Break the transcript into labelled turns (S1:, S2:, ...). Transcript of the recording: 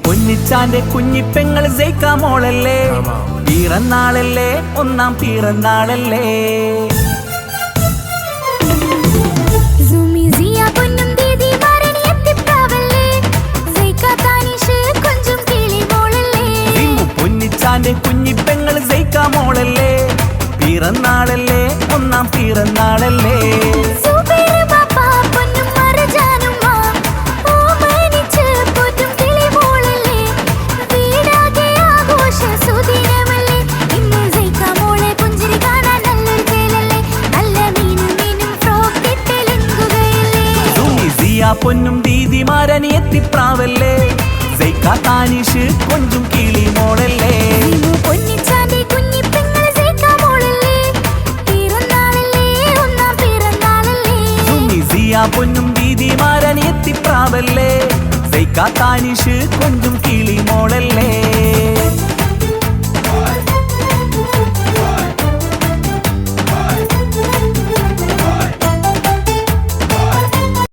S1: പൊന്നിച്ചാന്റെ കുഞ്ഞിപ്പെങ്ങൾ സൈക്ക മോളല്ലേ, പിറന്നാളല്ലേ, ഒന്നാം പിറന്നാളല്ലേ. പൊന്നിച്ചാന്റെ കുഞ്ഞിപ്പെങ്ങൾ സൈക്ക മോളല്ലേ, പിറന്നാളല്ലേ, ഒന്നാം പിറന്നാളല്ലേ. പൊന്നും ദീദിമാരനിയെത്തിപ്രാവല്ലേ, സൈക്ക താനിഷ് കൊഞ്ചും കിളി മോളല്ലേ.
S2: പൊന്നിച്ചാന്റെ കുഞ്ഞിപ്പെങ്ങൾ സൈക്ക മോളല്ലേ, പിറന്നാളല്ലേ, ഒന്നാം പിറന്നാളല്ലേ.
S1: പൊന്നും ദീദിമാരനിയെത്തിപ്രാവല്ലേ, സൈക്ക താനിഷ് കൊഞ്ചും കിളി മോളല്ലേ.